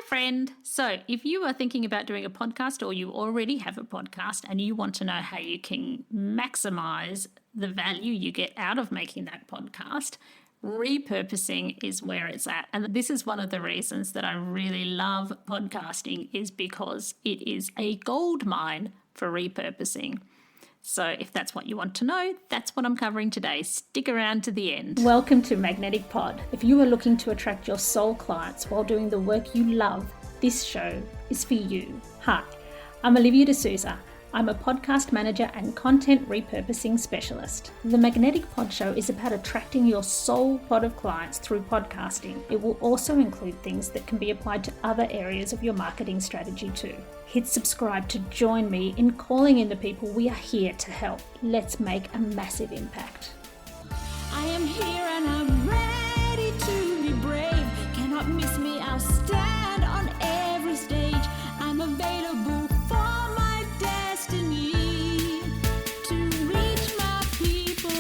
friend. So if you are thinking about doing a podcast or you already have a podcast and you want to know how you can maximize the value you get out of making that podcast, repurposing is where it's at. And this is one of the reasons that I really love podcasting, is because it is a gold mine for repurposing. So if that's what you want to know, that's what I'm covering today. Stick around to the end. Welcome to Magnetic Pod. If you are looking to attract your soul clients while doing the work you love, this show is for you. Hi, I'm Olivia D'Souza. I'm a podcast manager and content repurposing specialist. The Magnetic Pod Show is about attracting your soul pod of clients through podcasting. It will also include things that can be applied to other areas of your marketing strategy too. Hit subscribe to join me in calling in the people we are here to help. Let's make a massive impact. I am here and I'm ready to be brave. Cannot miss me, I'll stand on every stage. I'm available for my destiny to reach my people.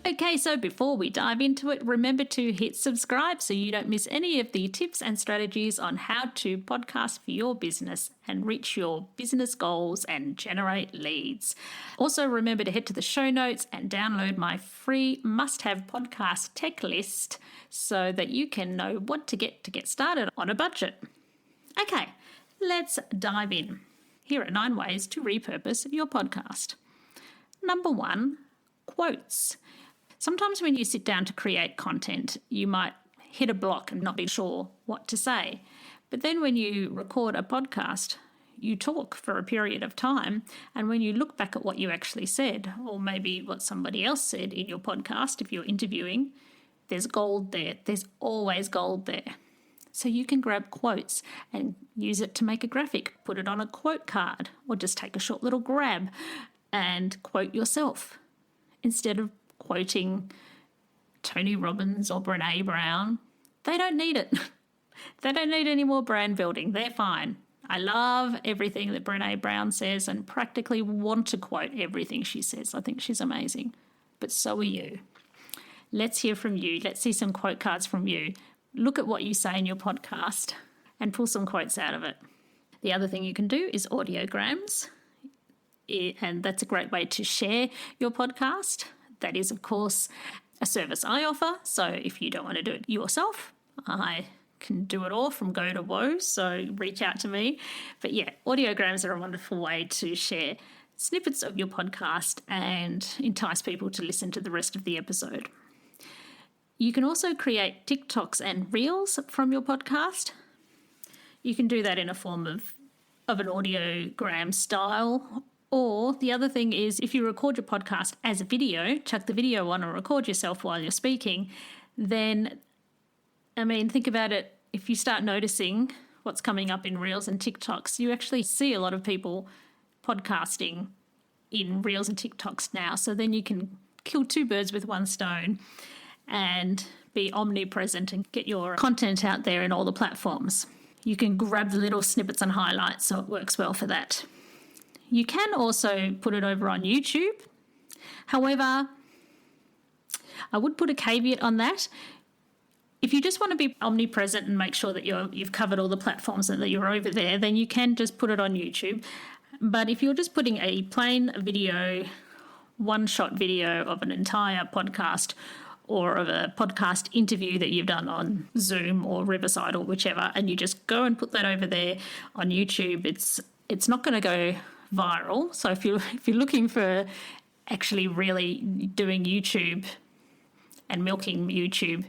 Okay, so before we dive into it, remember to hit subscribe so you don't miss any of the tips and strategies on how to podcast for your business and reach your business goals and generate leads. Also, remember to head to the show notes and download my free must-have podcast tech list so that you can know what to get started on a budget. Okay, let's dive in. Here are 9 ways to repurpose your podcast. Number 1, quotes. Sometimes when you sit down to create content, you might hit a block and not be sure what to say. But then when you record a podcast, you talk for a period of time. And when you look back at what you actually said, or maybe what somebody else said in your podcast, if you're interviewing, there's gold there. There's always gold there. So you can grab quotes and use it to make a graphic, put it on a quote card, or just take a short little grab and quote yourself instead of quoting Tony Robbins or Brene Brown. They don't need it. They don't need any more brand building. They're fine. I love everything that Brene Brown says and practically want to quote everything she says. I think she's amazing. But so are you. Let's hear from you. Let's see some quote cards from you. Look at what you say in your podcast and pull some quotes out of it. The other thing you can do is audiograms. And that's a great way to share your podcast. That is, of course, a service I offer. So if you don't want to do it yourself, I can do it all from go to woe. So reach out to me. But yeah, audiograms are a wonderful way to share snippets of your podcast and entice people to listen to the rest of the episode. You can also create TikToks and Reels from your podcast. You can do that in a form of an audiogram style. Or the other thing is, if you record your podcast as a video, chuck the video on and record yourself while you're speaking, then, think about it. If you start noticing what's coming up in Reels and TikToks, you actually see a lot of people podcasting in Reels and TikToks now. So then you can kill 2 birds with 1 stone and be omnipresent and get your content out there in all the platforms. You can grab the little snippets and highlights, so it works well for that. You can also put it over on YouTube. However, I would put a caveat on that. If you just want to be omnipresent and make sure that you've covered all the platforms and that you're over there, then you can just put it on YouTube. But if you're just putting a plain video, one-shot video of an entire podcast or of a podcast interview that you've done on Zoom or Riverside or whichever, and you just go and put that over there on YouTube, it's not going to go viral. So if you're looking for actually really doing YouTube and milking YouTube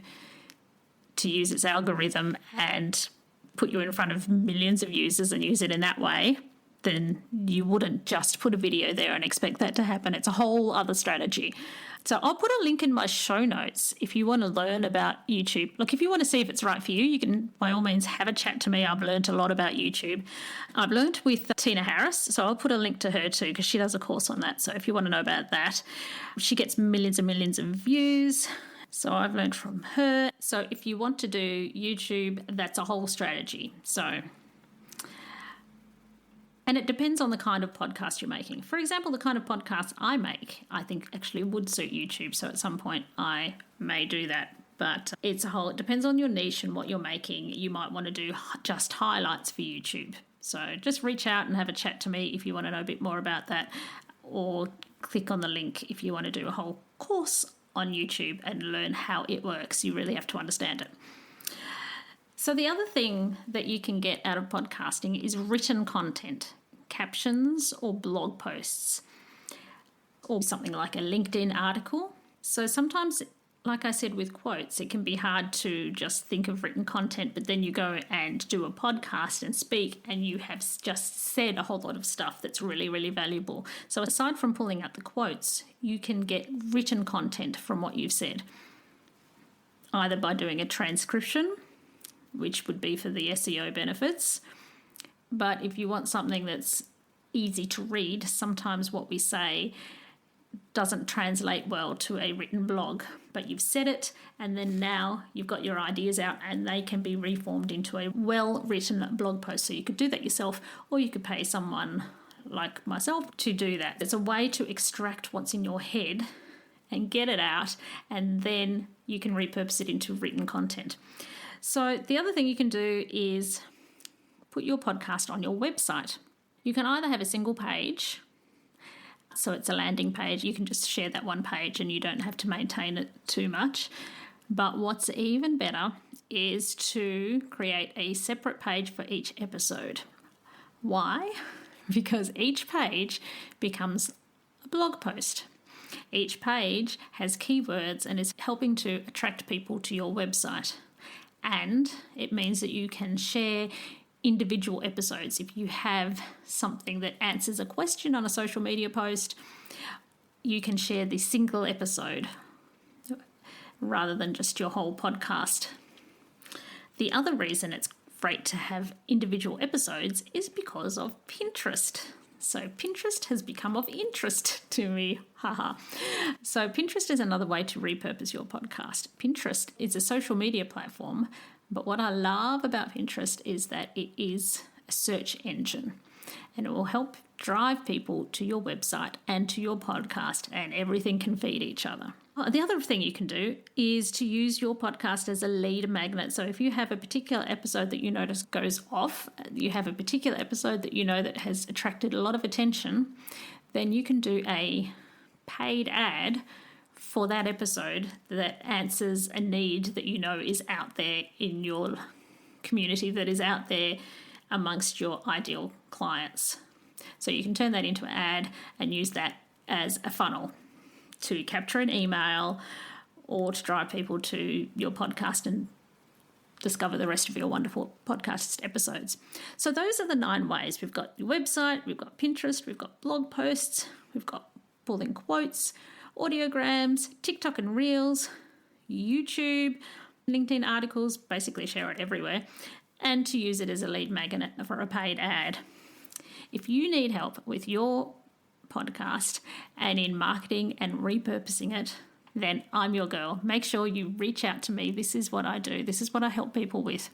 to use its algorithm and put you in front of millions of users and use it in that way, then you wouldn't just put a video there and expect that to happen. It's a whole other strategy. So I'll put a link in my show notes if you want to learn about YouTube. Look, if you want to see if it's right for you, you can by all means have a chat to me. I've learned a lot about YouTube. I've learned with Tina Harris, so I'll put a link to her too because she does a course on that. So if you want to know about that, she gets millions and millions of views. So I've learned from her. So if you want to do YouTube, that's a whole strategy. And it depends on the kind of podcast you're making. For example, the kind of podcast I make, I think actually would suit YouTube. So at some point I may do that. But it depends on your niche and what you're making. You might want to do just highlights for YouTube. So just reach out and have a chat to me if you want to know a bit more about that, or click on the link if you want to do a whole course on YouTube and learn how it works. You really have to understand it. So the other thing that you can get out of podcasting is written content, captions or blog posts, or something like a LinkedIn article. So sometimes, like I said, with quotes, it can be hard to just think of written content, but then you go and do a podcast and speak and you have just said a whole lot of stuff that's really, really valuable. So aside from pulling out the quotes, you can get written content from what you've said, either by doing a transcription, which would be for the SEO benefits. But if you want something that's easy to read, sometimes what we say doesn't translate well to a written blog, but you've said it and then now you've got your ideas out and they can be reformed into a well-written blog post. So you could do that yourself, or you could pay someone like myself to do that. It's a way to extract what's in your head and get it out, and then you can repurpose it into written content. So the other thing you can do is put your podcast on your website. You can either have a single page, so it's a landing page. You can just share that one page and you don't have to maintain it too much. But what's even better is to create a separate page for each episode. Why? Because each page becomes a blog post. Each page has keywords and is helping to attract people to your website. And it means that you can share individual episodes. If you have something that answers a question on a social media post, you can share the single episode rather than just your whole podcast. The other reason it's great to have individual episodes is because of Pinterest. So Pinterest has become of interest to me. Haha. So Pinterest is another way to repurpose your podcast. Pinterest is a social media platform, but what I love about Pinterest is that it is a search engine, and it will help drive people to your website and to your podcast, and everything can feed each other. The other thing you can do is to use your podcast as a lead magnet. So if you have a particular episode that you notice goes off, you have a particular episode that you know that has attracted a lot of attention, then you can do a paid ad for that episode that answers a need that you know is out there in your community, that is out there amongst your ideal clients. So you can turn that into an ad and use that as a funnel to capture an email or to drive people to your podcast and discover the rest of your wonderful podcast episodes. So those are the 9 ways. We've got your website, we've got Pinterest, we've got blog posts, we've got pulling quotes, audiograms, TikTok and Reels, YouTube, LinkedIn articles, basically share it everywhere, and to use it as a lead magnet for a paid ad. If you need help with your podcast and in marketing and repurposing it, then I'm your girl. Make sure you reach out to me. This is what I do. This is what I help people with.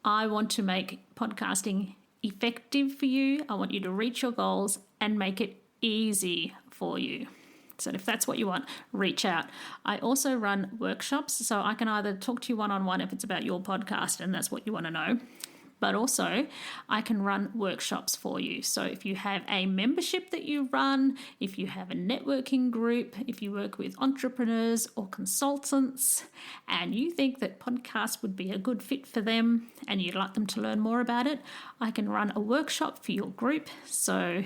I want to make podcasting effective for you. I want you to reach your goals and make it easy for you. So if that's what you want, reach out. I also run workshops, so I can either talk to you one-on-one if it's about your podcast and that's what you want to know, but also I can run workshops for you. So if you have a membership that you run, if you have a networking group, if you work with entrepreneurs or consultants and you think that podcasts would be a good fit for them and you'd like them to learn more about it, I can run a workshop for your group. So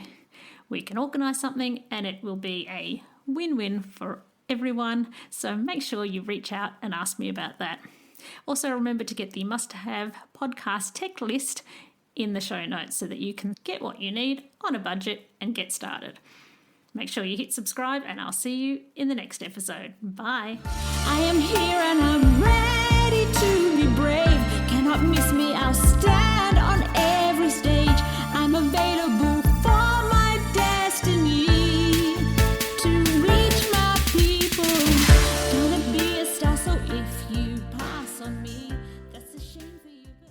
we can organise something and it will be a win-win for everyone. So make sure you reach out and ask me about that. Also remember to get the must-have podcast tech list in the show notes so that you can get what you need on a budget and get started. Make sure you hit subscribe and I'll see you in the next episode. Bye. I am here and I'm ready to be brave. Cannot miss me, I'll stand on every stage. I'm available for my destiny to reach my people. Gonna be a star, so if you pass on me, that's a shame for you, but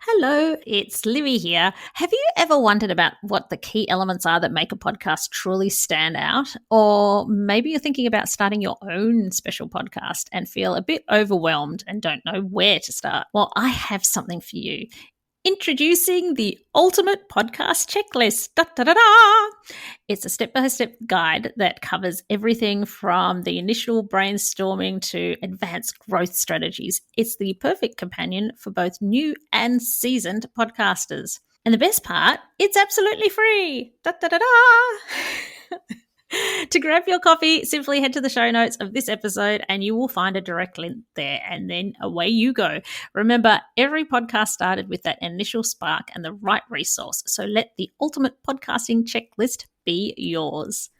I'm Hello, it's Livy here. Have you ever wondered about what the key elements are that make a podcast truly stand out? Or maybe you're thinking about starting your own special podcast and feel a bit overwhelmed and don't know where to start. Well, I have something for you. Introducing the Ultimate Podcast Checklist. Da, da, da, da. It's a step-by-step guide that covers everything from the initial brainstorming to advanced growth strategies. It's the perfect companion for both new and seasoned podcasters. And the best part, it's absolutely free. Da, da, da, da. To grab your copy, simply head to the show notes of this episode and you will find a direct link there, and then away you go. Remember, every podcast started with that initial spark and the right resource, so let the Ultimate Podcasting Checklist be yours.